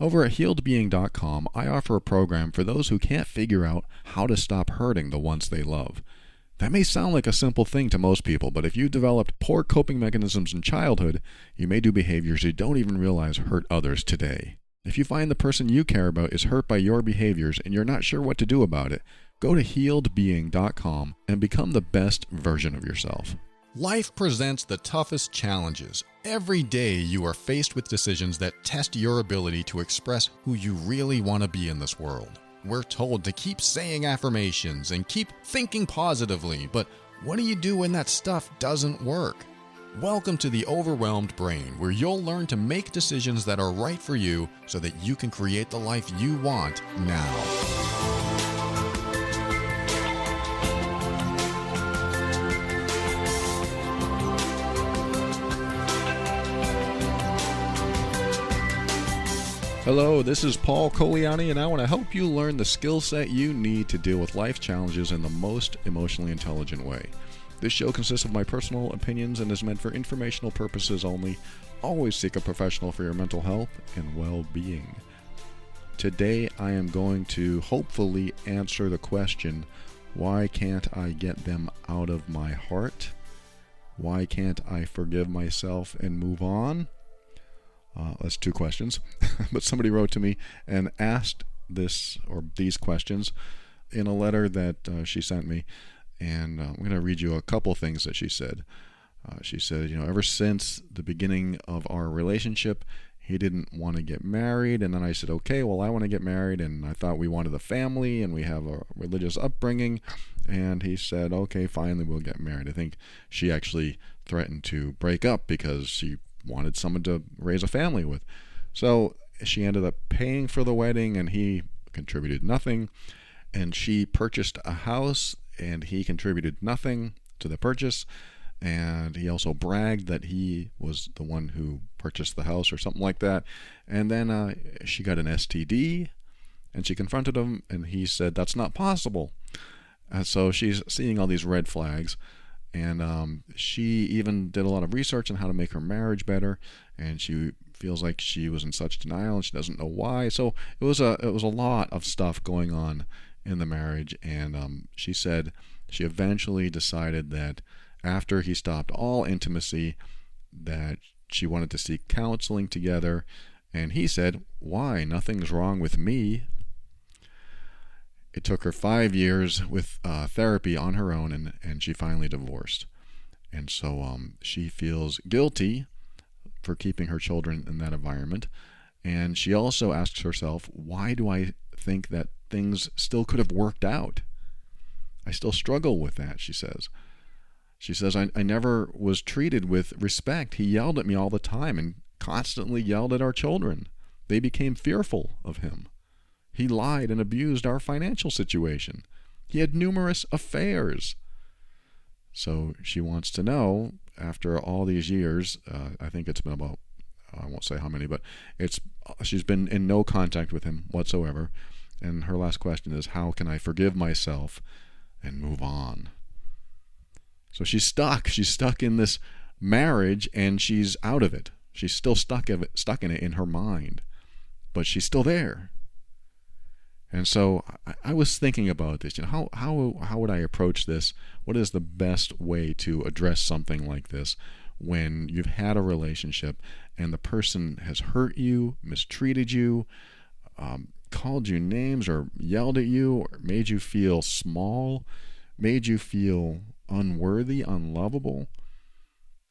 Over at healedbeing.com, I offer a program for those who can't figure out how to stop hurting the ones they love. That may sound like a simple thing to most people, but if you developed poor coping mechanisms in childhood, you may do behaviors you don't even realize hurt others today. If you find the person you care about is hurt by your behaviors and you're not sure what to do about it, go to healedbeing.com and become the best version of yourself. Life presents the toughest challenges. Every day you are faced with decisions that test your ability to express who you really want to be in this world. We're told to keep saying affirmations and keep thinking positively, but what do you do when that stuff doesn't work? Welcome to the Overwhelmed Brain, where you'll learn to make decisions that are right for you so that you can create the life you want now. Hello, this is Paul Coliani, and I want to help you learn the skill set you need to deal with life challenges in the most emotionally intelligent way. This show consists of my personal opinions and is meant for informational purposes only. Always seek a professional for your mental health and well-being. Today, I am going to hopefully answer the question, why can't I get them out of my heart? Why can't I forgive myself and move on? That's two questions, but somebody wrote to me and asked these questions in a letter that she sent me, and I'm going to read you a couple things that she said. She said, ever since the beginning of our relationship, he didn't want to get married, and then I said, okay, well, I want to get married, and I thought we wanted a family, and we have a religious upbringing, and he said, okay, finally we'll get married. I think she actually threatened to break up because she wanted someone to raise a family with. So she ended up paying for the wedding and he contributed nothing. And she purchased a house and he contributed nothing to the purchase. And he also bragged that he was the one who purchased the house or something like that. And then she got an STD and she confronted him and he said, that's not possible. And so she's seeing all these red flags. And she even did a lot of research on how to make her marriage better, and she feels like she was in such denial and she doesn't know why. So it was a lot of stuff going on in the marriage, and she said she eventually decided that after he stopped all intimacy that she wanted to seek counseling together, and he said, why? Nothing's wrong with me. It took her 5 years with therapy on her own, and she finally divorced. And so she feels guilty for keeping her children in that environment. And she also asks herself, why do I think that things still could have worked out? I still struggle with that, she says. She says, I never was treated with respect. He yelled at me all the time and constantly yelled at our children. They became fearful of him. He lied and abused our financial situation. He had numerous affairs. So she wants to know, after all these years, I think it's been about, I won't say how many, but she's been in no contact with him whatsoever. And her last question is, how can I forgive myself and move on? So she's stuck. She's stuck in this marriage and she's out of it. She's still stuck in it in her mind, but she's still there. And so I was thinking about this. How would I approach this? What is the best way to address something like this when you've had a relationship and the person has hurt you, mistreated you, called you names or yelled at you or made you feel small, made you feel unworthy, unlovable,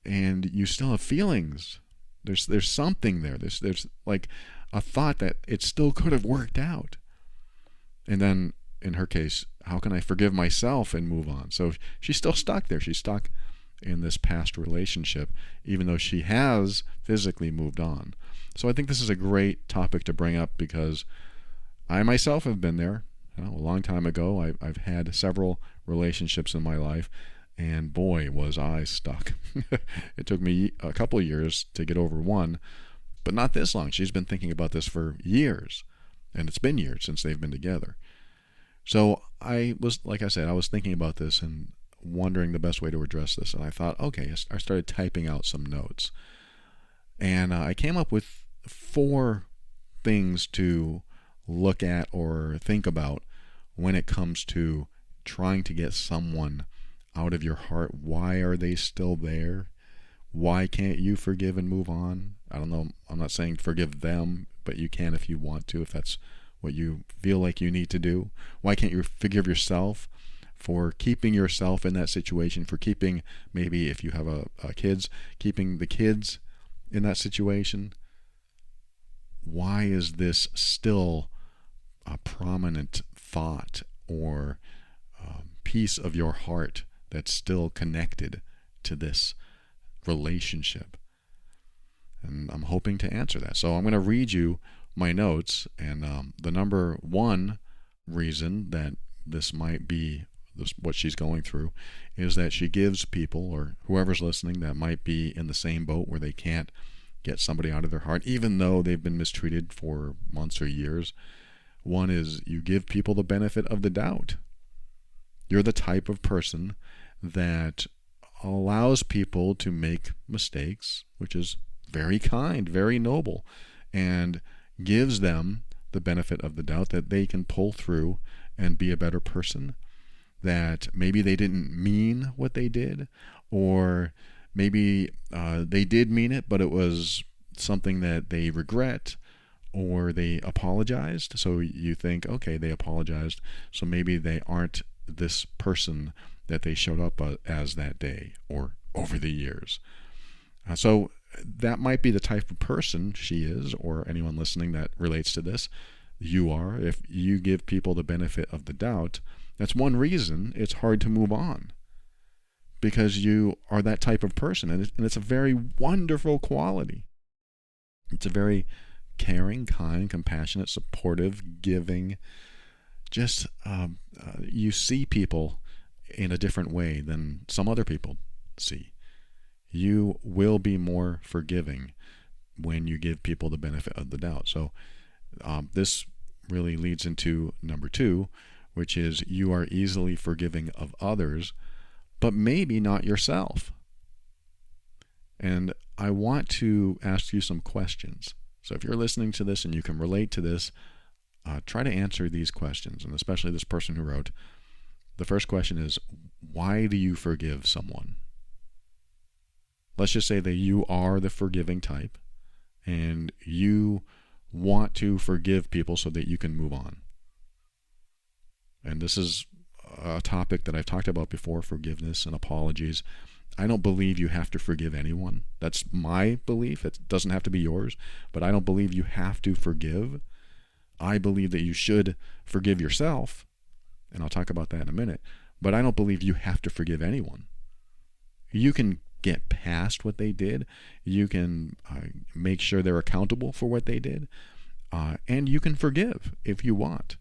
and you still have feelings. There's something there. There's like a thought that it still could have worked out. And then, in her case, how can I forgive myself and move on? So she's still stuck there. She's stuck in this past relationship, even though she has physically moved on. So I think this is a great topic to bring up because I myself have been there. A long time ago, I've had several relationships in my life, and boy, was I stuck. It took me a couple of years to get over one, but not this long. She's been thinking about this for years. And it's been years since they've been together. So I was thinking about this and wondering the best way to address this. And I thought, okay, I started typing out some notes. And I came up with 4 things to look at or think about when it comes to trying to get someone out of your heart. Why are they still there? Why can't you forgive and move on? I don't know. I'm not saying forgive them, but you can if you want to, if that's what you feel like you need to do. Why can't you forgive yourself for keeping yourself in that situation, for keeping, maybe if you have kids, keeping the kids in that situation? Why is this still a prominent thought or piece of your heart that's still connected to this relationship? And I'm hoping to answer that. So I'm going to read you my notes, and the number one reason that this might be what she's going through is that she gives people, or whoever's listening that might be in the same boat where they can't get somebody out of their heart, even though they've been mistreated for months or years. One is you give people the benefit of the doubt. You're the type of person that allows people to make mistakes, which is very kind, very noble, and gives them the benefit of the doubt that they can pull through and be a better person, that maybe they didn't mean what they did, or maybe they did mean it, but it was something that they regret, or they apologized. So you think, okay, they apologized, so maybe they aren't this person that they showed up as that day or over the years. So that might be the type of person she is, or anyone listening that relates to this. You are. If you give people the benefit of the doubt, that's one reason it's hard to move on, because you are that type of person, and it's a very wonderful quality. It's a very caring, kind, compassionate, supportive, giving. Just you see people in a different way than some other people see. You will be more forgiving when you give people the benefit of the doubt. So this really leads into number two, which is you are easily forgiving of others, but maybe not yourself. And I want to ask you some questions. So if you're listening to this and you can relate to this, try to answer these questions, and especially this person who wrote. The first question is, why do you forgive someone? Let's just say that you are the forgiving type, and you want to forgive people so that you can move on. And this is a topic that I've talked about before, forgiveness and apologies. I don't believe you have to forgive anyone. That's my belief. It doesn't have to be yours, but I don't believe you have to forgive. I believe that you should forgive yourself, and I'll talk about that in a minute, but I don't believe you have to forgive anyone. You can get past what they did. You can make sure they're accountable for what they did, and you can forgive if you want.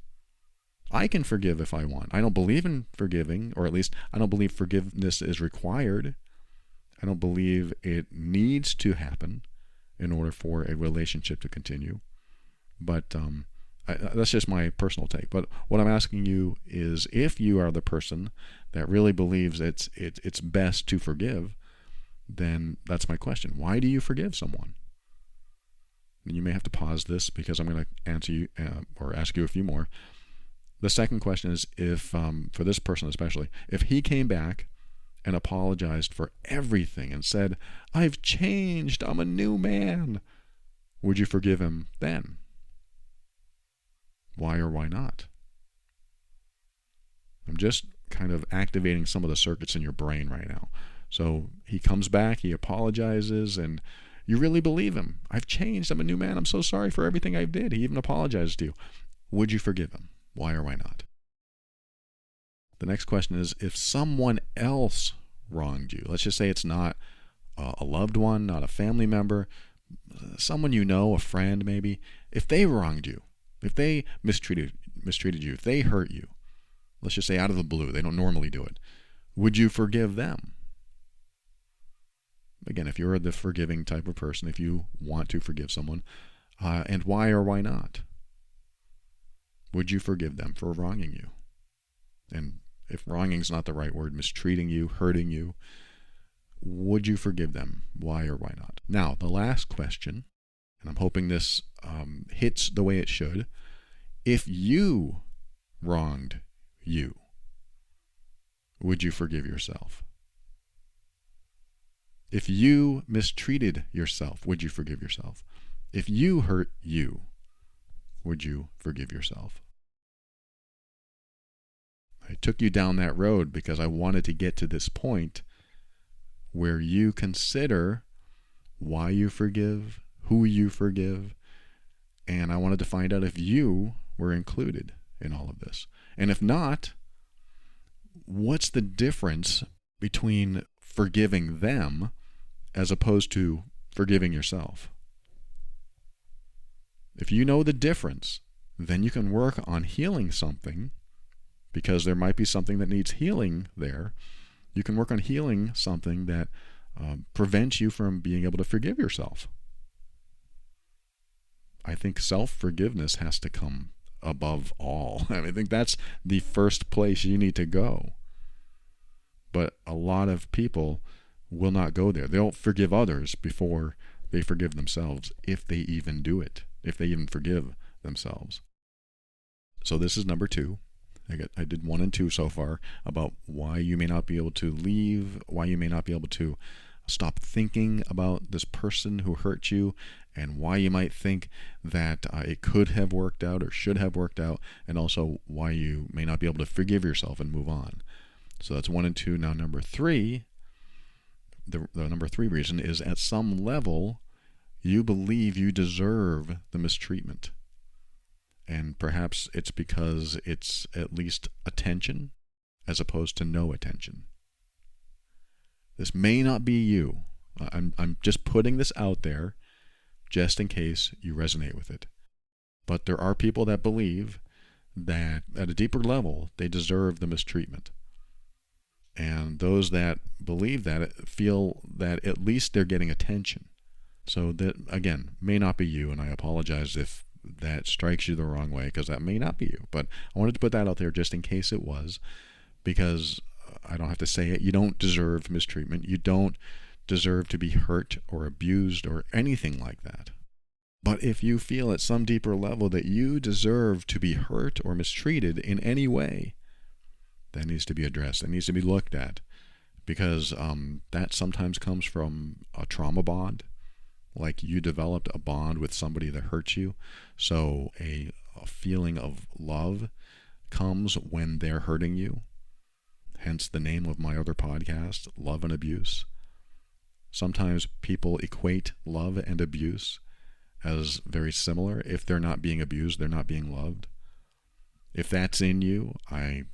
I can forgive if I want. I don't believe in forgiving, or at least I don't believe forgiveness is required. I don't believe it needs to happen in order for a relationship to continue. But that's just my personal take. But what I'm asking you is, if you are the person that really believes it's best to forgive, then that's my question. Why do you forgive someone? And you may have to pause this, because I'm going to answer you or ask you a few more. The second question is, if for this person especially, if he came back and apologized for everything and said, "I've changed, I'm a new man," would you forgive him then? Why or why not? I'm just kind of activating some of the circuits in your brain right now. So he comes back, he apologizes, and you really believe him. "I've changed, I'm a new man, I'm so sorry for everything I did." He even apologizes to you. Would you forgive him? Why or why not? The next question is, if someone else wronged you, let's just say it's not a loved one, not a family member, someone you know, a friend maybe, if they wronged you, if they mistreated you, if they hurt you, let's just say out of the blue, they don't normally do it, would you forgive them? Again, if you're the forgiving type of person, if you want to forgive someone, and why or why not? Would you forgive them for wronging you? And if wronging is not the right word, mistreating you, hurting you, would you forgive them? Why or why not? Now, the last question and I'm hoping this hits the way it should. If you wronged you, would you forgive yourself? If you mistreated yourself, would you forgive yourself? If you hurt you, would you forgive yourself? I took you down that road because I wanted to get to this point where you consider why you forgive, who you forgive, and I wanted to find out if you were included in all of this. And if not, what's the difference between forgiving them as opposed to forgiving yourself? If you know the difference, then you can work on healing something, because there might be something that needs healing there. You can work on healing something that prevents you from being able to forgive yourself. I think self-forgiveness has to come above all. I think that's the first place you need to go. But a lot of people will not go there. They'll forgive others before they forgive themselves, if they even do it, if they even forgive themselves. So this is number 2. I did 1 and 2 so far about why you may not be able to leave, why you may not be able to stop thinking about this person who hurt you, and why you might think that it could have worked out or should have worked out, and also why you may not be able to forgive yourself and move on. So that's 1 and 2. Now number 3, the number 3 reason is, at some level you believe you deserve the mistreatment. And perhaps it's because it's at least attention as opposed to no attention. This may not be you. I'm just putting this out there just in case you resonate with it. But there are people that believe that at a deeper level they deserve the mistreatment. And those that believe that feel that at least they're getting attention. So that, again, may not be you, and I apologize if that strikes you the wrong way, because that may not be you. But I wanted to put that out there just in case it was, because I don't have to say it. You don't deserve mistreatment. You don't deserve to be hurt or abused or anything like that. But if you feel at some deeper level that you deserve to be hurt or mistreated in any way, that needs to be addressed. That needs to be looked at, because that sometimes comes from a trauma bond. Like you developed a bond with somebody that hurts you. So a feeling of love comes when they're hurting you. Hence the name of my other podcast, Love and Abuse. Sometimes people equate love and abuse as very similar. If they're not being abused, they're not being loved. If that's in you, I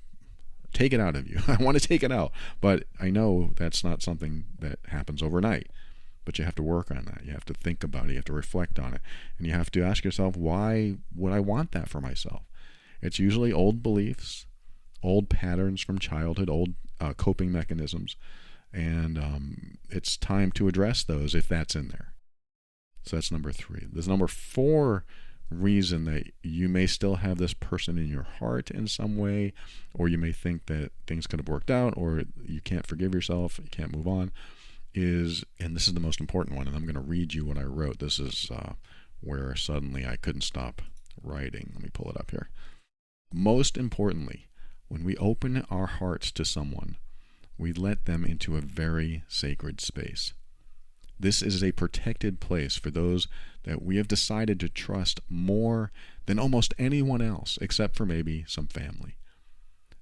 take it out of you. I want to take it out. But I know that's not something that happens overnight. But you have to work on that. You have to think about it. You have to reflect on it. And you have to ask yourself, why would I want that for myself? It's usually old beliefs, old patterns from childhood, old coping mechanisms. And it's time to address those if that's in there. So that's number 3. There's number 4 reason that you may still have this person in your heart in some way, or you may think that things could have worked out, or you can't forgive yourself, you can't move on. And this is the most important one, and I'm going to read you what I wrote. This is where suddenly I couldn't stop writing. Let me pull it up here. Most importantly, when we open our hearts to someone, we let them into a very sacred space. This is a protected place for those that we have decided to trust more than almost anyone else, except for maybe some family.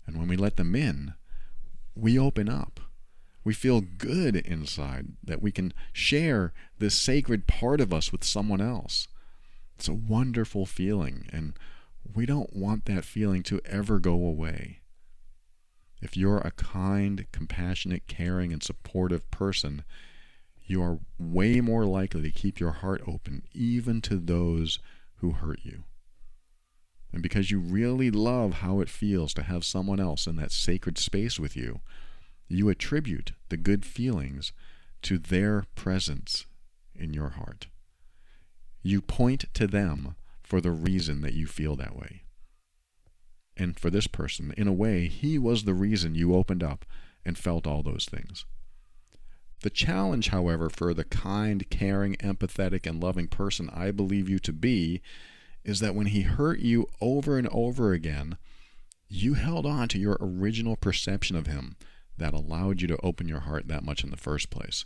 And when we let them in, we open up. We feel good inside that we can share this sacred part of us with someone else. It's a wonderful feeling, and we don't want that feeling to ever go away. If you're a kind, compassionate, caring, and supportive person, you are way more likely to keep your heart open, even to those who hurt you. And because you really love how it feels to have someone else in that sacred space with you, you attribute the good feelings to their presence in your heart. You point to them for the reason that you feel that way. And for this person, in a way, he was the reason you opened up and felt all those things. The challenge, however, for the kind, caring, empathetic, and loving person I believe you to be is that when he hurt you over and over again, you held on to your original perception of him that allowed you to open your heart that much in the first place.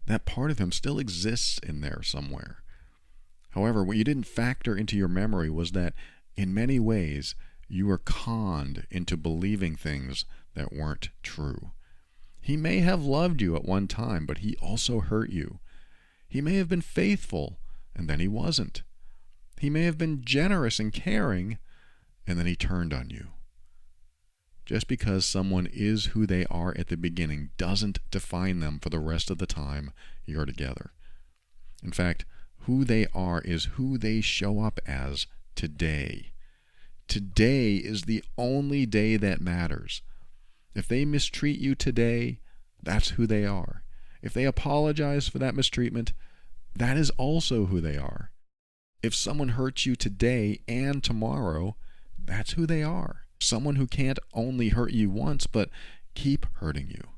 That part of him still exists in there somewhere. However, what you didn't factor into your memory was that in many ways you were conned into believing things that weren't true. He may have loved you at one time, but he also hurt you. He may have been faithful, and then he wasn't. He may have been generous and caring, and then he turned on you. Just because someone is who they are at the beginning doesn't define them for the rest of the time you're together. In fact, who they are is who they show up as today. Today is the only day that matters. If they mistreat you today, that's who they are. If they apologize for that mistreatment, that is also who they are. If someone hurts you today and tomorrow, that's who they are. Someone who can't only hurt you once, but keep hurting you.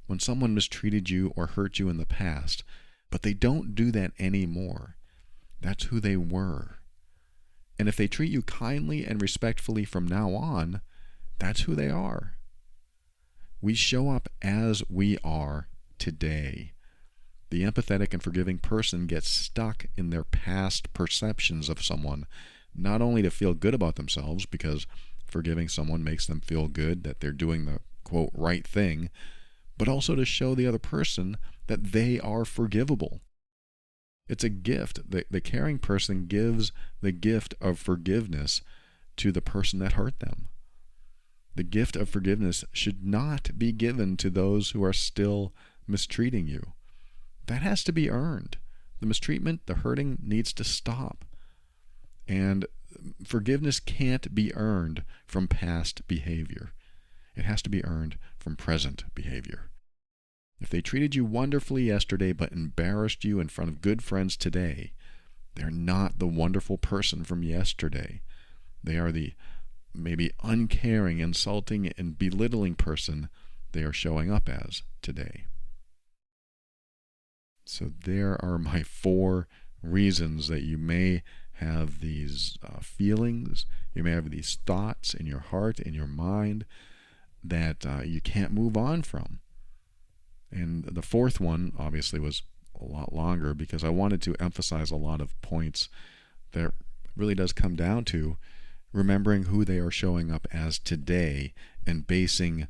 When someone mistreated you or hurt you in the past, but they don't do that anymore, that's who they were. And if they treat you kindly and respectfully from now on, that's who they are. We show up as we are today. The empathetic and forgiving person gets stuck in their past perceptions of someone, not only to feel good about themselves, because forgiving someone makes them feel good that they're doing the, quote, right thing, but also to show the other person that they are forgivable. It's a gift. The caring person gives the gift of forgiveness to the person that hurt them. The gift of forgiveness should not be given to those who are still mistreating you. That has to be earned. The mistreatment, the hurting needs to stop. And forgiveness can't be earned from past behavior. It has to be earned from present behavior. If they treated you wonderfully yesterday but embarrassed you in front of good friends today, they're not the wonderful person from yesterday. They are the maybe uncaring, insulting, and belittling person they are showing up as today. So there are my 4 reasons that you may have these feelings, you may have these thoughts in your heart, in your mind, that you can't move on from. And the 4th one, obviously, was a lot longer because I wanted to emphasize a lot of points that really does come down to remembering who they are showing up as today and basing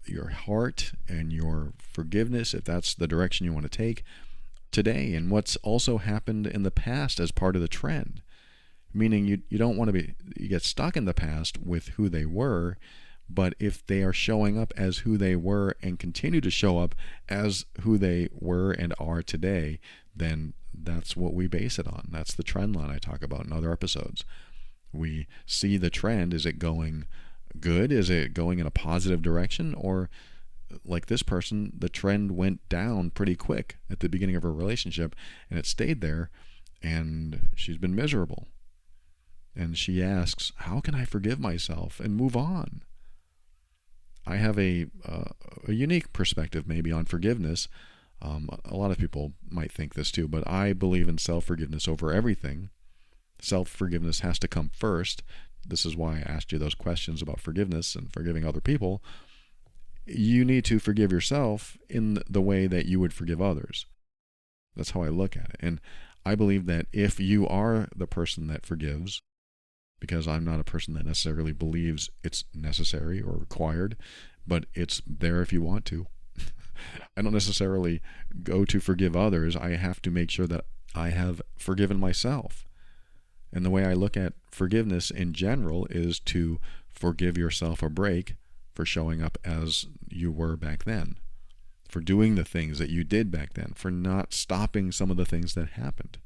your heart and your forgiveness, if that's the direction you want to take, today, and what's also happened in the past as part of the trend. Meaning you don't want to you get stuck in the past with who they were, but if they are showing up as who they were and continue to show up as who they were and are today, then that's what we base it on. That's the trend line I talk about in other episodes. We see the trend. Is it going good? Is it going in a positive direction? Or like this person, the trend went down pretty quick at the beginning of her relationship and it stayed there and she's been miserable. And she asks, how can I forgive myself and move on? I have a unique perspective maybe on forgiveness. A lot of people might think this too, but I believe in self-forgiveness over everything. Self-forgiveness has to come first. This is why I asked you those questions about forgiveness and forgiving other people. You need to forgive yourself in the way that you would forgive others. That's how I look at it. And I believe that if you are the person that forgives, because I'm not a person that necessarily believes it's necessary or required, but it's there if you want to. I don't necessarily go to forgive others. I have to make sure that I have forgiven myself. And the way I look at forgiveness in general is to forgive yourself a break for showing up as you were back then, for doing the things that you did back then, for not stopping some of the things that happened.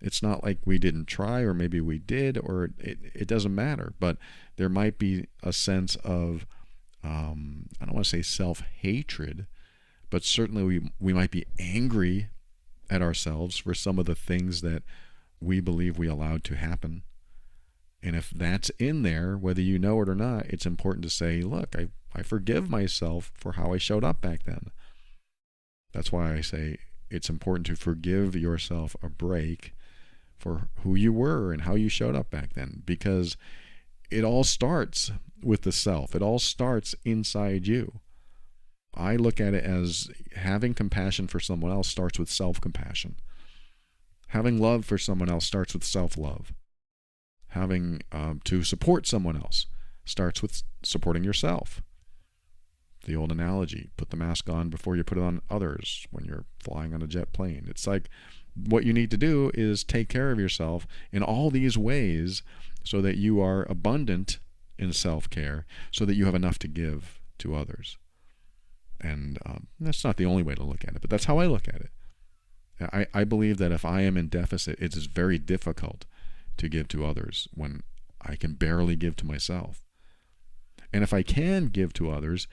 It's not like we didn't try, or maybe we did, or it doesn't matter, but there might be a sense of, I don't want to say self-hatred, but certainly we might be angry at ourselves for some of the things that we believe we allowed to happen. And if that's in there, whether you know it or not, it's important to say, look, I forgive myself for how I showed up back then. That's why I say it's important to forgive yourself a break for who you were and how you showed up back then, because it all starts with the self. It all starts inside you. I look at it as having compassion for someone else starts with self-compassion. Having love for someone else starts with self-love. Having to support someone else starts with supporting yourself. The old analogy, put the mask on before you put it on others when you're flying on a jet plane. It's like what you need to do is take care of yourself in all these ways so that you are abundant in self-care, so that you have enough to give to others. And that's not the only way to look at it, but that's how I look at it. I believe that if I am in deficit, it is very difficult to give to others when I can barely give to myself. And if I can give to others,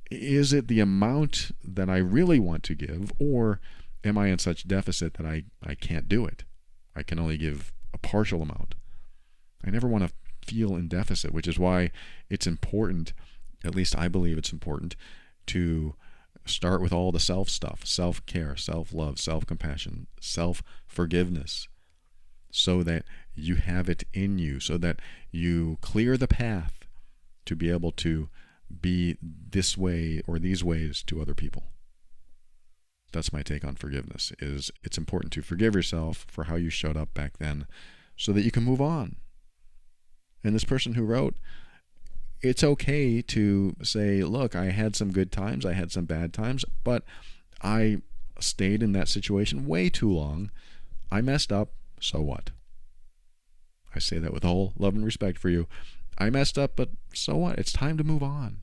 is it the amount that I really want to give, or am I in such deficit that I can't do it? I can only give a partial amount. I never want to feel in deficit, which is why it's important, at least I believe it's important, to start with all the self stuff, self-care, self-love, self-compassion, self-forgiveness, so that you have it in you, so that you clear the path to be able to be this way or these ways to other people. That's my take on forgiveness, is it's important to forgive yourself for how you showed up back then so that you can move on. And this person who wrote, it's okay to say, look, I had some good times, I had some bad times, but I stayed in that situation way too long. I messed up, so what? I say that with all love and respect for you. I messed up, but so what? It's time to move on.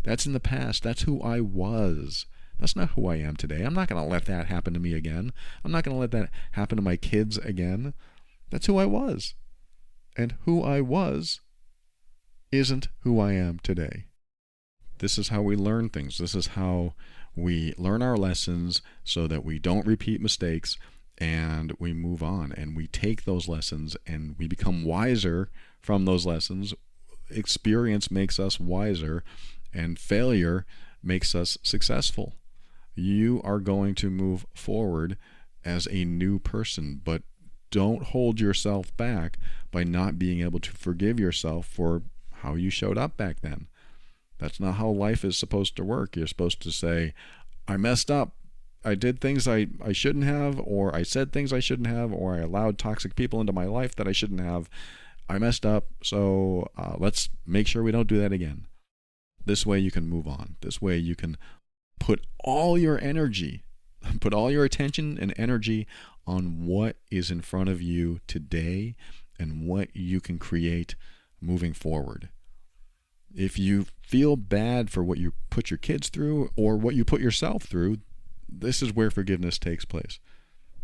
That's in the past. That's who I was. That's not who I am today. I'm not going to let that happen to me again. I'm not going to let that happen to my kids again. That's who I was. And who I was isn't who I am today. This is how we learn things. This is how we learn our lessons so that we don't repeat mistakes and we move on and we take those lessons and we become wiser from those lessons. Experience makes us wiser and failure makes us successful. You are going to move forward as a new person, but don't hold yourself back by not being able to forgive yourself for how you showed up back then. That's not how life is supposed to work. You're supposed to say, I messed up. I did things I shouldn't have, or I said things I shouldn't have, or I allowed toxic people into my life that I shouldn't have. I messed up, so let's make sure we don't do that again. This way you can move on. This way you can put all your energy, put all your attention and energy on what is in front of you today and what you can create moving forward. If you feel bad for what you put your kids through or what you put yourself through, this is where forgiveness takes place.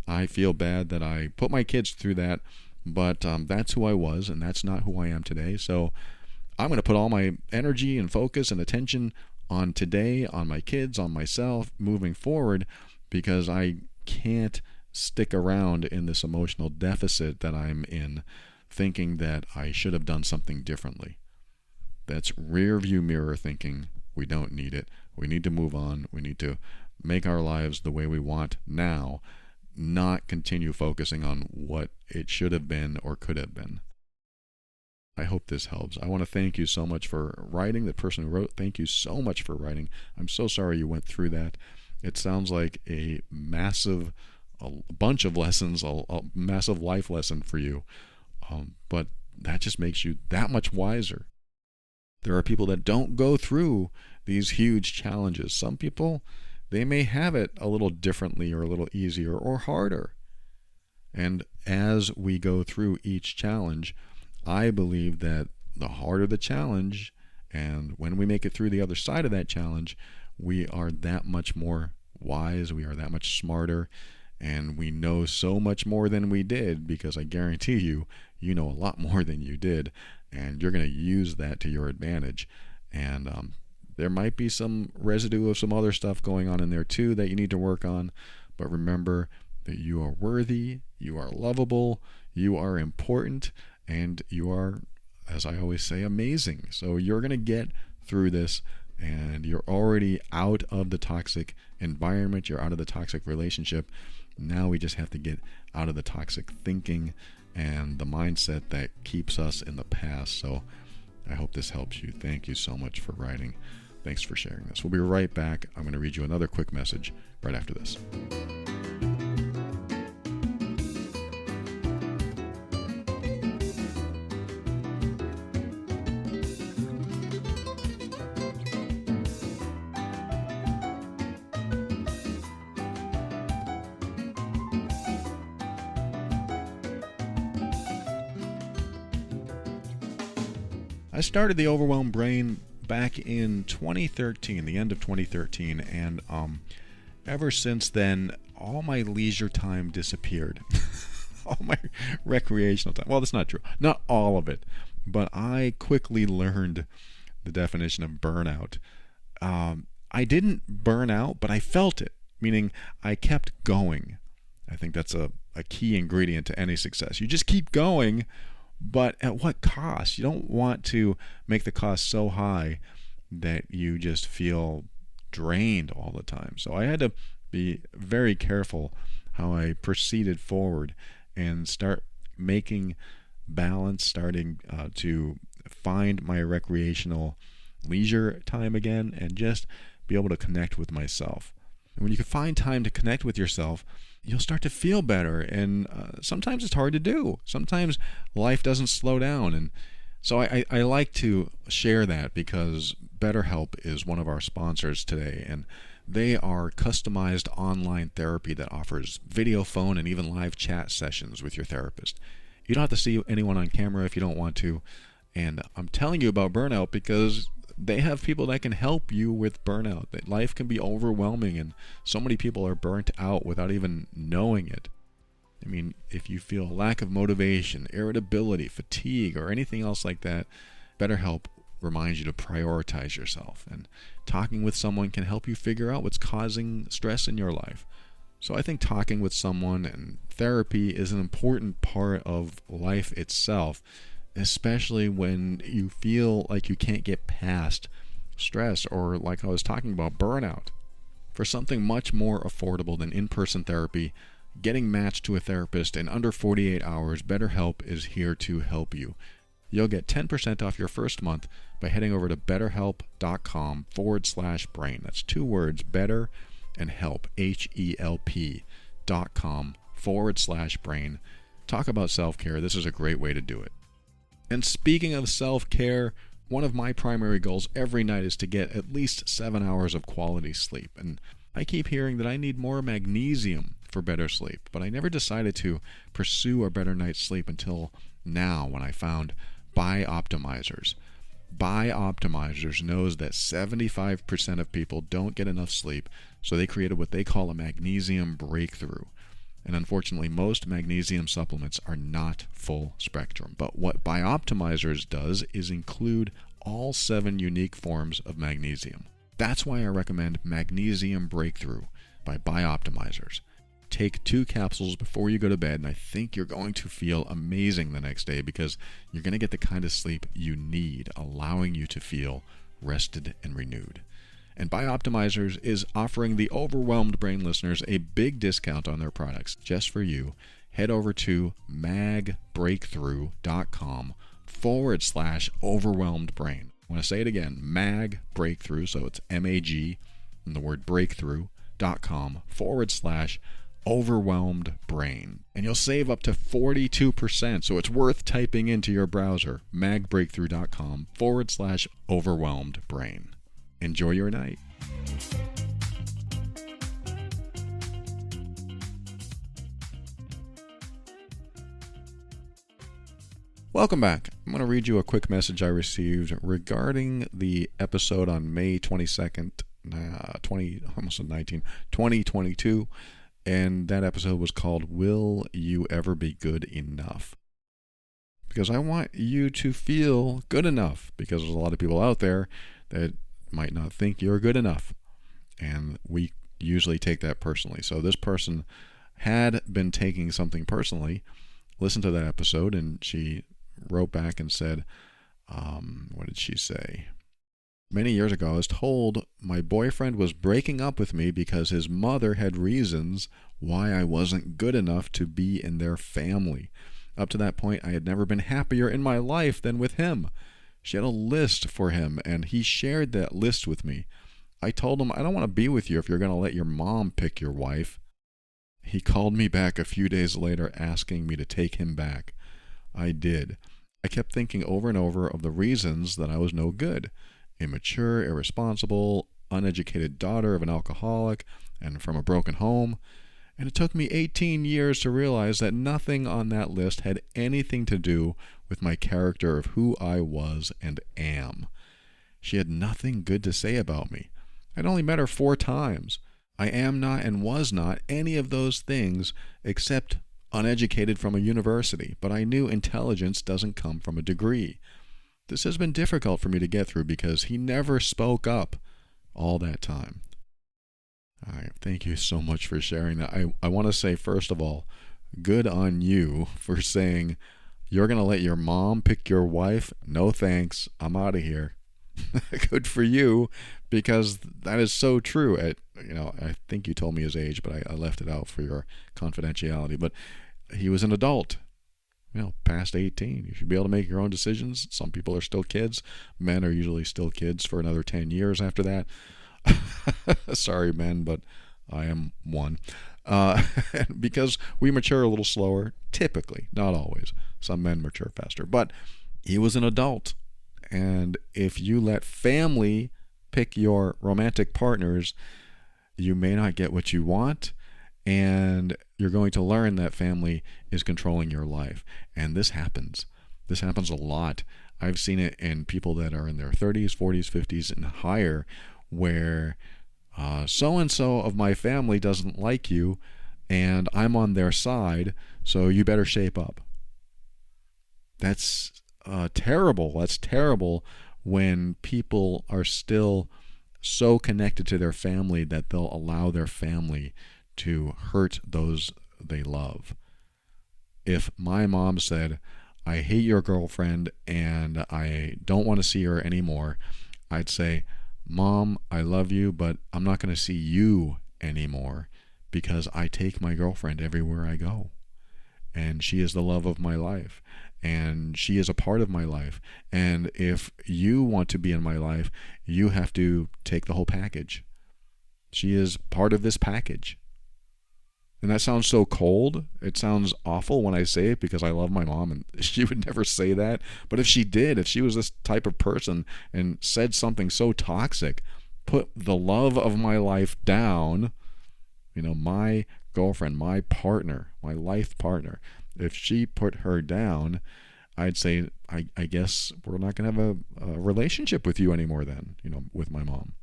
I feel bad that I put my kids through that, but that's who I was and that's not who I am today. So I'm going to put all my energy and focus and attention on today, on my kids, on myself, moving forward, because I can't stick around in this emotional deficit that I'm in, thinking that I should have done something differently. That's rear view mirror thinking. We don't need it. We need to move on. We need to make our lives the way we want now, not continue focusing on what it should have been or could have been. I hope this helps. I want to thank you so much for writing. The person who wrote, thank you so much for writing. I'm so sorry you went through that. It sounds like a bunch of lessons, a massive life lesson for you. But that just makes you that much wiser. There are people that don't go through these huge challenges. Some people, they may have it a little differently or a little easier or harder. And as we go through each challenge, I believe that the harder the challenge, and when we make it through the other side of that challenge, we are that much more wise, we are that much smarter, and we know so much more than we did, because I guarantee you, you know a lot more than you did, and you're going to use that to your advantage. And there might be some residue of some other stuff going on in there too that you need to work on, but remember that you are worthy, you are lovable, you are important, and you are, as I always say, amazing. So you're going to get through this and you're already out of the toxic environment, you're out of the toxic relationship. Now we just have to get out of the toxic thinking and the mindset that keeps us in the past. So I hope this helps you. Thank you so much for writing. Thanks for sharing this. We'll be right back. I'm going to read you another quick message right after this. I started the Overwhelmed Brain back in 2013, the end of 2013, and ever since then, all my leisure time disappeared. All my recreational time. Well, that's not true. Not all of it, but I quickly learned the definition of burnout. I didn't burn out, but I felt it, meaning I kept going. I think that's a key ingredient to any success. You just keep going, but at what cost? You don't want to make the cost so high that you just feel drained all the time. So I had to be very careful how I proceeded forward and start making balance, starting to find my recreational leisure time again and just be able to connect with myself. And when you can find time to connect with yourself, you'll start to feel better. And sometimes it's hard to do. Sometimes life doesn't slow down. And so I like to share that because BetterHelp is one of our sponsors today. And they are customized online therapy that offers video, phone, and even live chat sessions with your therapist. You don't have to see anyone on camera if you don't want to. And I'm telling you about burnout because they have people that can help you with burnout. That life can be overwhelming, and so many people are burnt out without even knowing it. I mean, if you feel lack of motivation, irritability, fatigue, or anything else like that, BetterHelp reminds you to prioritize yourself. And talking with someone can help you figure out what's causing stress in your life. So I think talking with someone and therapy is an important part of life itself, especially when you feel like you can't get past stress or, like I was talking about, burnout. For something much more affordable than in-person therapy, getting matched to a therapist in under 48 hours, BetterHelp is here to help you. You'll get 10% off your first month by heading over to betterhelp.com/brain. That's 2 words, better and help, HELP.com/brain. Talk about self-care. This is a great way to do it. And speaking of self-care, one of my primary goals every night is to get at least 7 hours of quality sleep. And I keep hearing that I need more magnesium for better sleep, but I never decided to pursue a better night's sleep until now when I found Bioptimizers. Bioptimizers knows that 75% of people don't get enough sleep, so they created what they call a magnesium breakthrough. And unfortunately, most magnesium supplements are not full spectrum. But what Bioptimizers does is include all 7 unique forms of magnesium. That's why I recommend Magnesium Breakthrough by Bioptimizers. Take 2 capsules before you go to bed, and I think you're going to feel amazing the next day because you're going to get the kind of sleep you need, allowing you to feel rested and renewed. And Bioptimizers is offering the Overwhelmed Brain listeners a big discount on their products just for you. Head over to magbreakthrough.com/overwhelmedbrain. I want to say it again, magbreakthrough, so it's MAG and the word breakthrough.com/overwhelmedbrain. And you'll save up to 42%, so it's worth typing into your browser, magbreakthrough.com/overwhelmedbrain. Enjoy your night. Welcome back. I'm going to read you a quick message I received regarding the episode on May 22nd, 2022, and that episode was called Will You Ever Be Good Enough? Because I want you to feel good enough, because there's a lot of people out there that might not think you're good enough, and we usually take that personally. So this person had been taking something personally, listened to that episode, and she wrote back and said, what did she say? Many years ago, I was told my boyfriend was breaking up with me because his mother had reasons why I wasn't good enough to be in their family. Up to that point, I had never been happier in my life than with him. She had a list for him, and he shared that list with me. I told him, I don't want to be with you if you're going to let your mom pick your wife. He called me back a few days later asking me to take him back. I did. I kept thinking over and over of the reasons that I was no good. Immature, irresponsible, uneducated daughter of an alcoholic and from a broken home. And it took me 18 years to realize that nothing on that list had anything to do with my character of who I was and am. She had nothing good to say about me. I'd only met her 4 times. I am not and was not any of those things except uneducated from a university, but I knew intelligence doesn't come from a degree. This has been difficult for me to get through because he never spoke up all that time. All right, thank you so much for sharing that. I want to say, first of all, good on you for saying you're going to let your mom pick your wife. No thanks. I'm out of here. Good for you, because that is so true. I think you told me his age, but I left it out for your confidentiality. But he was an adult, past 18. You should be able to make your own decisions. Some people are still kids. Men are usually still kids for another 10 years after that. Sorry, men, but I am one. Because we mature a little slower, typically, not always. Some men mature faster. But he was an adult. And if you let family pick your romantic partners, you may not get what you want, and you're going to learn that family is controlling your life. And this happens. This happens a lot. I've seen it in people that are in their 30s, 40s, 50s, and higher, where so-and-so of my family doesn't like you, and I'm on their side, so you better shape up. That's terrible. That's terrible when people are still so connected to their family that they'll allow their family to hurt those they love. If my mom said, I hate your girlfriend and I don't want to see her anymore, I'd say, Mom, I love you, but I'm not going to see you anymore because I take my girlfriend everywhere I go. And she is the love of my life. And she is a part of my life. And if you want to be in my life, you have to take the whole package. She is part of this package. And that sounds so cold. It sounds awful when I say it because I love my mom and she would never say that. But if she did, if she was this type of person and said something so toxic, put the love of my life down, my girlfriend, my partner, my life partner, if she put her down, I'd say, I guess we're not going to have a relationship with you anymore then, with my mom.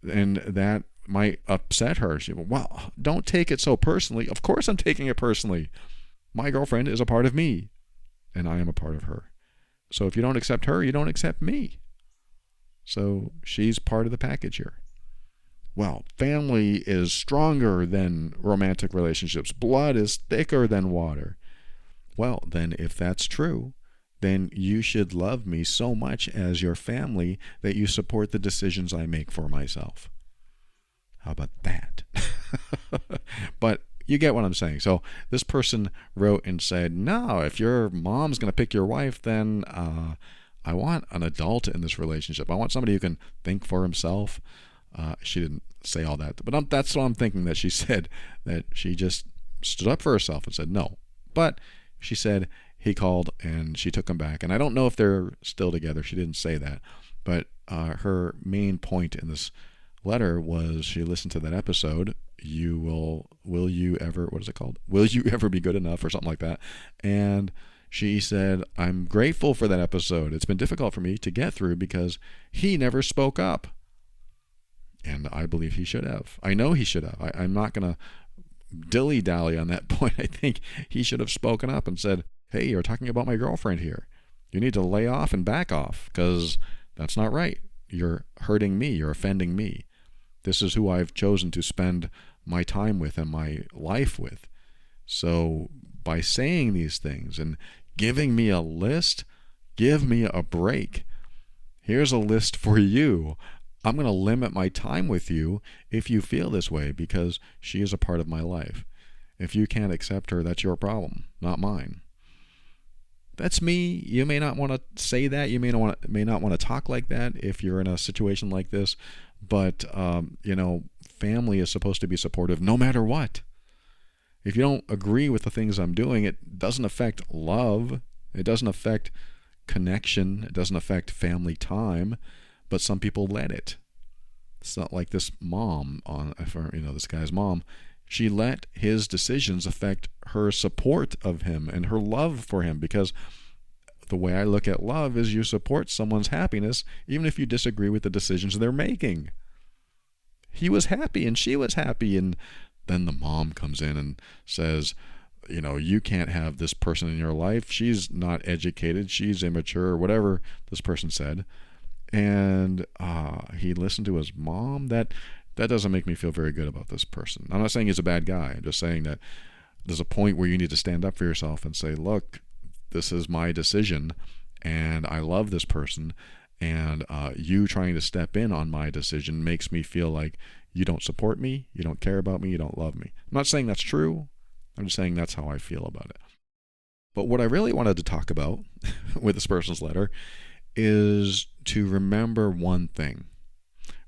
And that might upset her. She will, well, don't take it so personally. Of course I'm taking it personally. My girlfriend is a part of me, and I am a part of her. So if you don't accept her, you don't accept me. So she's part of the package here. Well, family is stronger than romantic relationships. Blood is thicker than water. Well, then if that's true, then you should love me so much as your family that you support the decisions I make for myself. How about that? But you get what I'm saying. So this person wrote and said, no, if your mom's going to pick your wife, then I want an adult in this relationship. I want somebody who can think for himself. She didn't say all that, but that's what I'm thinking that she said, that she just stood up for herself and said no. But she said he called and she took him back. And I don't know if they're still together. She didn't say that. But her main point in this letter was she listened to that episode, will you ever, what is it called? Will you ever be good enough or something like that? And she said, I'm grateful for that episode. It's been difficult for me to get through because he never spoke up. And I believe he should have. I know he should have. I'm not going to dilly-dally on that point. I think he should have spoken up and said, hey, you're talking about my girlfriend here. You need to lay off and back off because that's not right. You're hurting me. You're offending me. This is who I've chosen to spend my time with and my life with. So by saying these things and giving me a list, give me a break. Here's a list for you. I'm going to limit my time with you if you feel this way because she is a part of my life. If you can't accept her, that's your problem, not mine. That's me. You may not want to say that. You may not want to talk like that if you're in a situation like this. But family is supposed to be supportive no matter what. If you don't agree with the things I'm doing, it doesn't affect love. It doesn't affect connection. It doesn't affect family time. But some people let it. It's not like this mom this guy's mom. She let his decisions affect her support of him and her love for him, because the way I look at love is you support someone's happiness even if you disagree with the decisions they're making. He was happy and she was happy, and then the mom comes in and says, you can't have this person in your life. She's not educated. She's immature, or whatever this person said. And he listened to his mom. That doesn't make me feel very good about this person. I'm not saying he's a bad guy. I'm just saying that there's a point where you need to stand up for yourself and say, look, this is my decision, and I love this person, and you trying to step in on my decision makes me feel like you don't support me, you don't care about me, you don't love me. I'm not saying that's true. I'm just saying that's how I feel about it. But what I really wanted to talk about with this person's letter is to remember one thing.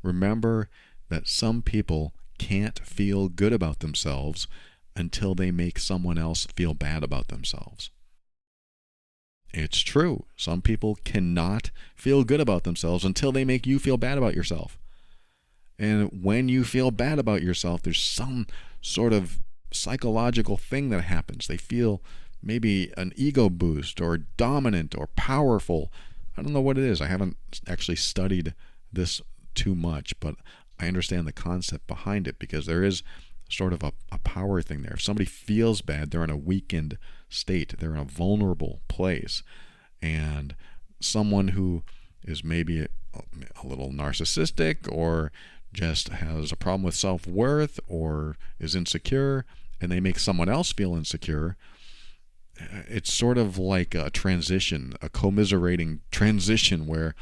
Remember that some people can't feel good about themselves until they make someone else feel bad about themselves. It's true. Some people cannot feel good about themselves until they make you feel bad about yourself. And when you feel bad about yourself, there's some sort of psychological thing that happens. They feel maybe an ego boost or dominant or powerful. I don't know what it is. I haven't actually studied this too much, but I understand the concept behind it, because there is sort of a power thing there. If somebody feels bad, they're in a weakened state. They're in a vulnerable place. And someone who is maybe a little narcissistic, or just has a problem with self-worth, or is insecure, and they make someone else feel insecure, it's sort of like a transition, a commiserating transition where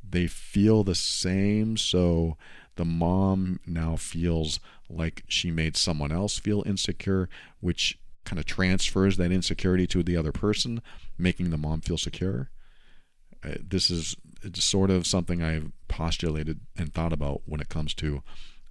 they feel the same. So the mom now feels like she made someone else feel insecure, which kind of transfers that insecurity to the other person, making the mom feel secure. This is sort of something I've postulated and thought about when it comes to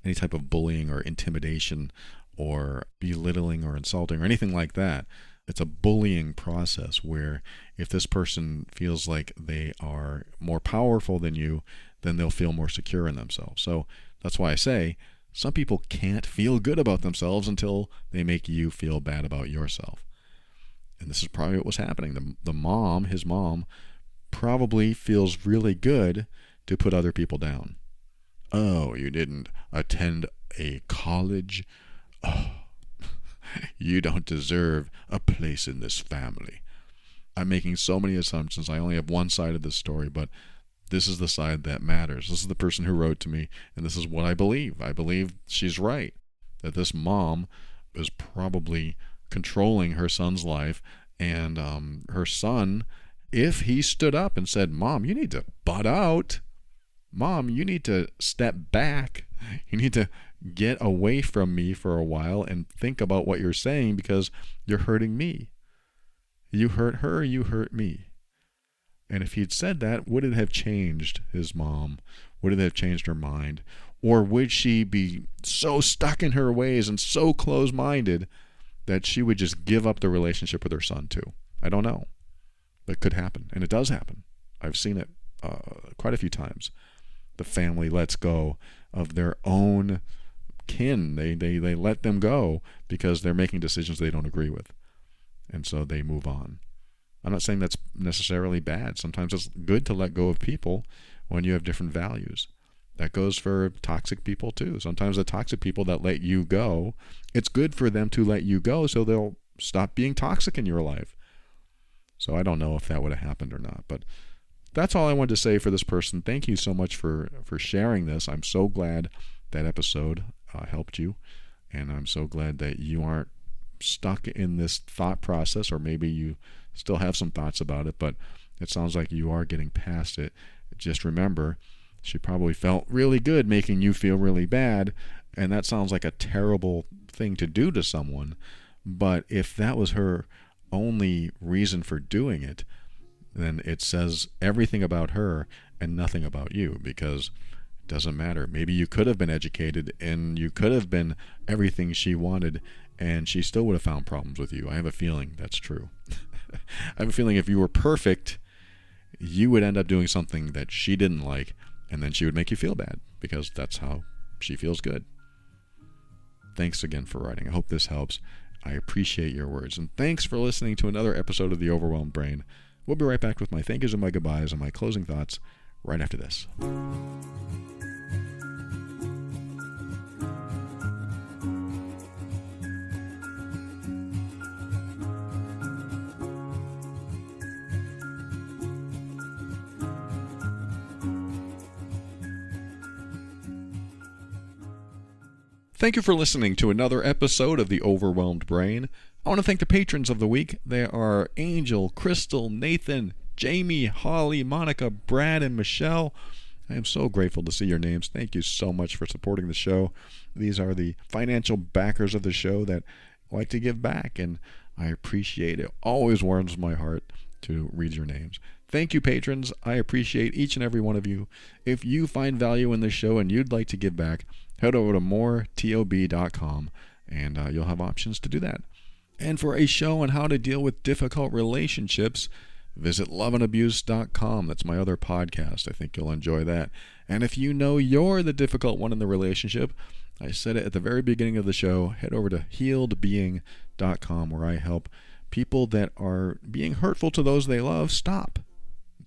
any type of bullying or intimidation or belittling or insulting or anything like that. It's a bullying process where if this person feels like they are more powerful than you, then they'll feel more secure in themselves. So that's why I say some people can't feel good about themselves until they make you feel bad about yourself. And this is probably what was happening. His mom, probably feels really good to put other people down. Oh, you didn't attend a college? Oh, you don't deserve a place in this family. I'm making so many assumptions. I only have one side of this story, but this is the side that matters. This is the person who wrote to me, and this is what I believe. I believe she's right, that this mom is probably controlling her son's life, and her son, if he stood up and said, Mom, you need to butt out. Mom, you need to step back. You need to get away from me for a while and think about what you're saying, because you're hurting me. You hurt her, you hurt me. And if he'd said that, would it have changed his mom? Would it have changed her mind? Or would she be so stuck in her ways and so close-minded that she would just give up the relationship with her son too? I don't know. That could happen, and it does happen. I've seen it quite a few times. The family lets go of their own kin. They let them go because they're making decisions they don't agree with, and so they move on. I'm not saying that's necessarily bad. Sometimes it's good to let go of people when you have different values. That goes for toxic people too. Sometimes the toxic people that let you go, it's good for them to let you go so they'll stop being toxic in your life. So I don't know if that would have happened or not, but that's all I wanted to say for this person. Thank you so much for sharing this. I'm so glad that episode helped you, and I'm so glad that you aren't stuck in this thought process, or maybe you still have some thoughts about it, but it sounds like you are getting past it, just remember, she probably felt really good making you feel really bad, and that sounds like a terrible thing to do to someone. But if that was her only reason for doing it, then it says everything about her and nothing about you, because it doesn't matter. Maybe you could have been educated and you could have been everything she wanted, and she still would have found problems with you. I have a feeling that's true. I have a feeling if you were perfect, you would end up doing something that she didn't like, and then she would make you feel bad, because that's how she feels good. Thanks again for writing. I hope this helps. I appreciate your words. And thanks for listening to another episode of The Overwhelmed Brain. We'll be right back with my thank yous and my goodbyes and my closing thoughts right after this. Thank you for listening to another episode of The Overwhelmed Brain. I want to thank the patrons of the week. They are Angel, Crystal, Nathan, Jamie, Holly, Monica, Brad, and Michelle. I am so grateful to see your names. Thank you so much for supporting the show. These are the financial backers of the show that like to give back, and I appreciate it. Always warms my heart to read your names. Thank you, patrons. I appreciate each and every one of you. If you find value in this show and you'd like to give back, head over to moretob.com, and you'll have options to do that. And for a show on how to deal with difficult relationships, visit loveandabuse.com. That's my other podcast. I think you'll enjoy that. And if you know you're the difficult one in the relationship, I said it at the very beginning of the show, head over to healedbeing.com, where I help people that are being hurtful to those they love stop.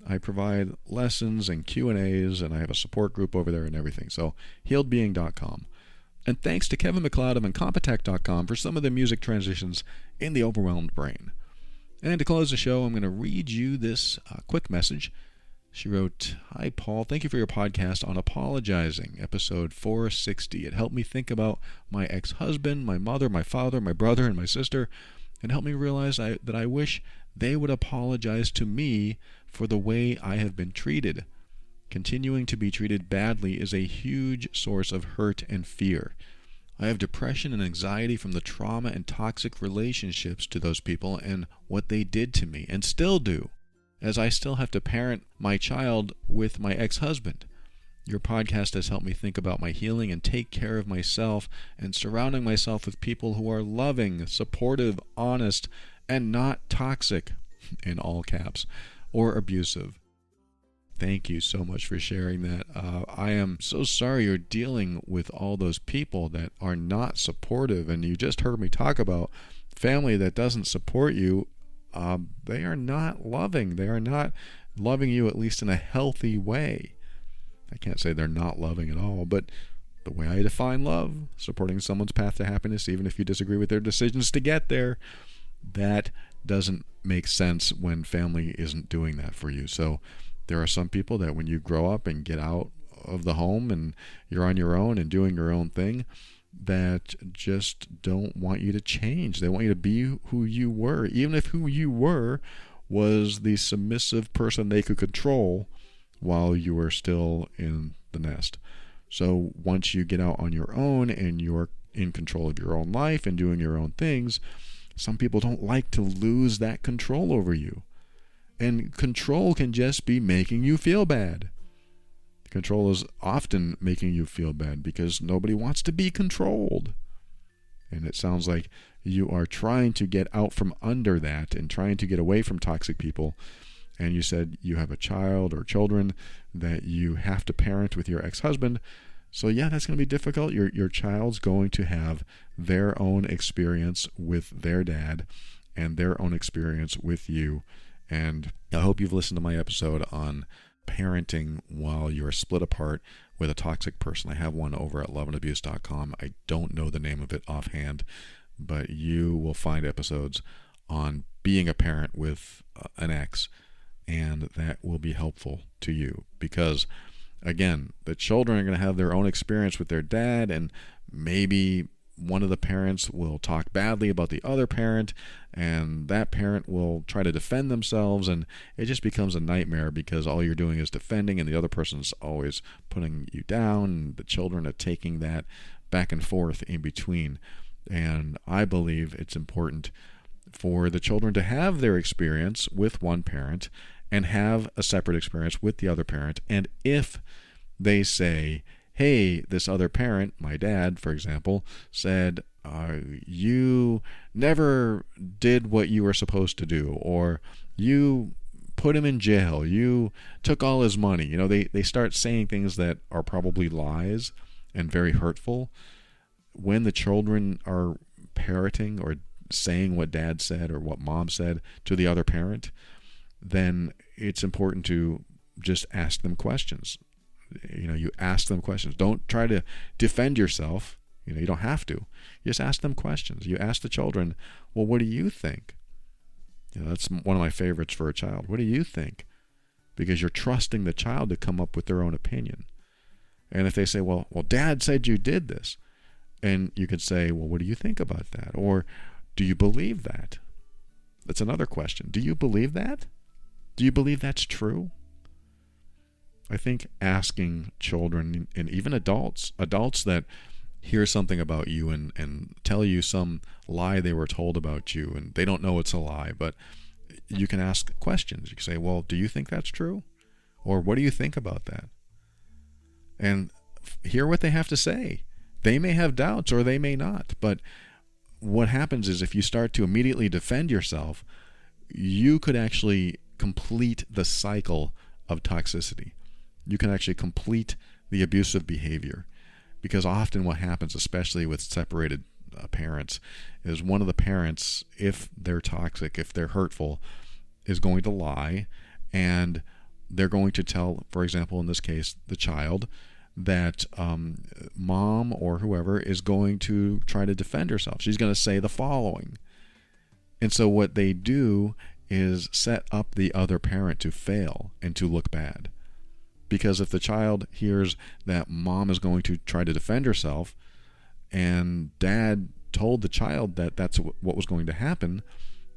I provide lessons and Q&As, and I have a support group over there and everything. So healedbeing.com. And thanks to Kevin McLeod of Incompetech.com for some of the music transitions in The Overwhelmed Brain. And to close the show, I'm going to read you this quick message. She wrote, "Hi, Paul. Thank you for your podcast on apologizing, episode 460. It helped me think about my ex-husband, my mother, my father, my brother, and my sister, and helped me realize that I wish they would apologize to me for the way I have been treated. Continuing to be treated badly is a huge source of hurt and fear. I have depression and anxiety from the trauma and toxic relationships to those people and what they did to me, and still do, as I still have to parent my child with my ex-husband. Your podcast has helped me think about my healing and take care of myself, and surrounding myself with people who are loving, supportive, honest, and not toxic, in all caps, or abusive. Thank you so much for sharing that. I am so sorry you're dealing with all those people that are not supportive, and you just heard me talk about family that doesn't support you. They are not loving. They are not loving you, at least in a healthy way. I can't say they're not loving at all, but the way I define love, supporting someone's path to happiness, even if you disagree with their decisions to get there, that doesn't make sense when family isn't doing that for you. So there are some people that when you grow up and get out of the home and you're on your own and doing your own thing, that just don't want you to change. They want you to be who you were, even if who you were was the submissive person they could control while you were still in the nest. So once you get out on your own and you're in control of your own life and doing your own things, some people don't like to lose that control over you. And control can just be making you feel bad. Control is often making you feel bad because nobody wants to be controlled. And it sounds like you are trying to get out from under that and trying to get away from toxic people. And you said you have a child or children that you have to parent with your ex-husband. So yeah, that's going to be difficult. Your child's going to have their own experience with their dad and their own experience with you. And I hope you've listened to my episode on parenting while you're split apart with a toxic person. I have one over at loveandabuse.com. I don't know the name of it offhand, but you will find episodes on being a parent with an ex, and that will be helpful to you because, again, the children are going to have their own experience with their dad, and maybe one of the parents will talk badly about the other parent, and that parent will try to defend themselves, and it just becomes a nightmare because all you're doing is defending, and the other person's always putting you down, and the children are taking that back and forth in between. And I believe it's important for the children to have their experience with one parent and have a separate experience with the other parent. And if they say, hey, this other parent, my dad, for example, said, you never did what you were supposed to do, or you put him in jail, you took all his money. They start saying things that are probably lies and very hurtful. When the children are parroting or saying what dad said or what mom said to the other parent, then it's important to just ask them questions. You ask them questions. Don't try to defend yourself. You don't have to. You just ask them questions. You ask the children, well, what do you think? That's one of my favorites for a child. What do you think? Because you're trusting the child to come up with their own opinion. And if they say, well, dad said you did this, and you could say, well, what do you think about that? Or do you believe that? That's another question. Do you believe that? Do you believe that's true? I think asking children and even adults that hear something about you and tell you some lie they were told about you, and they don't know it's a lie, but you can ask questions. You can say, well, do you think that's true? Or what do you think about that? And hear what they have to say. They may have doubts or they may not, but what happens is if you start to immediately defend yourself, you could actually complete the cycle of toxicity. You can actually complete the abusive behavior, because often what happens, especially with separated parents, is one of the parents, if they're toxic, if they're hurtful, is going to lie, and they're going to tell, for example, in this case, the child, that mom or whoever is going to try to defend herself. She's going to say the following. And so what they do is set up the other parent to fail and to look bad. Because if the child hears that mom is going to try to defend herself, and dad told the child that that's what was going to happen,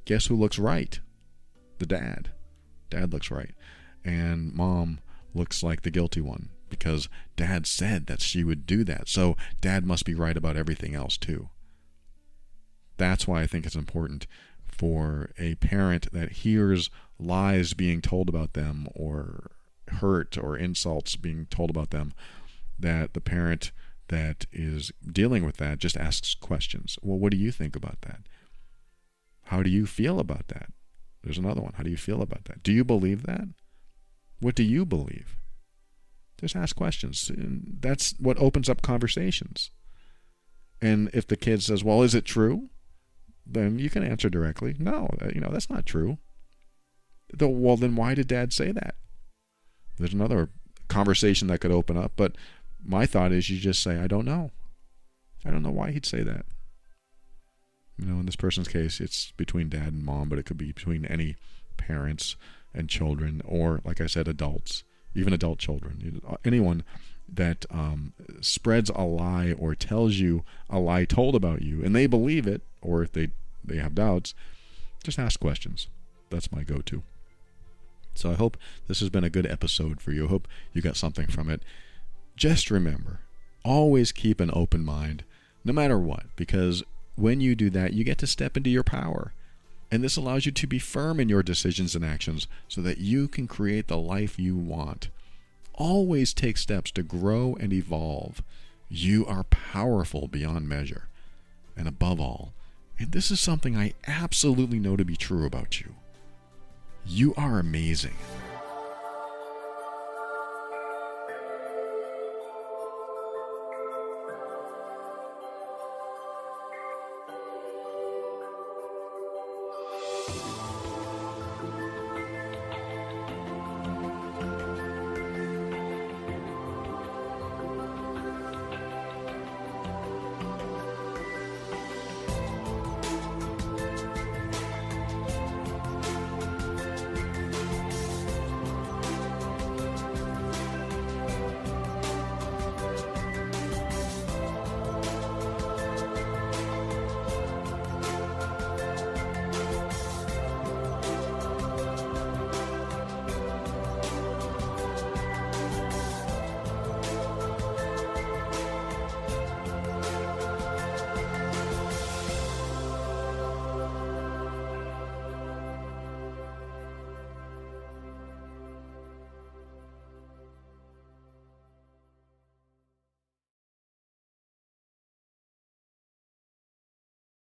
guess who looks right? The dad. Dad looks right. And mom looks like the guilty one, because dad said that she would do that. So dad must be right about everything else too. That's why I think it's important for a parent that hears lies being told about them, or hurt or insults being told about them, that the parent that is dealing with that just asks questions. Well, what do you think about that? How do you feel about that? There's another one. How do you feel about that? Do you believe that? What do you believe? Just ask questions. And that's what opens up conversations. And if the kid says, well, is it true? Then you can answer directly, no, that's not true. Well, then why did dad say that? There's another conversation that could open up, but my thought is you just say, I don't know. I don't know why he'd say that. In this person's case, it's between dad and mom, but it could be between any parents and children, or, like I said, adults, even adult children. Anyone that spreads a lie or tells you a lie told about you, and they believe it, or if they have doubts, just ask questions. That's my go-to. So I hope this has been a good episode for you. I hope you got something from it. Just remember, always keep an open mind, no matter what, because when you do that, you get to step into your power. And this allows you to be firm in your decisions and actions so that you can create the life you want. Always take steps to grow and evolve. You are powerful beyond measure. And above all, and this is something I absolutely know to be true about you, you are amazing.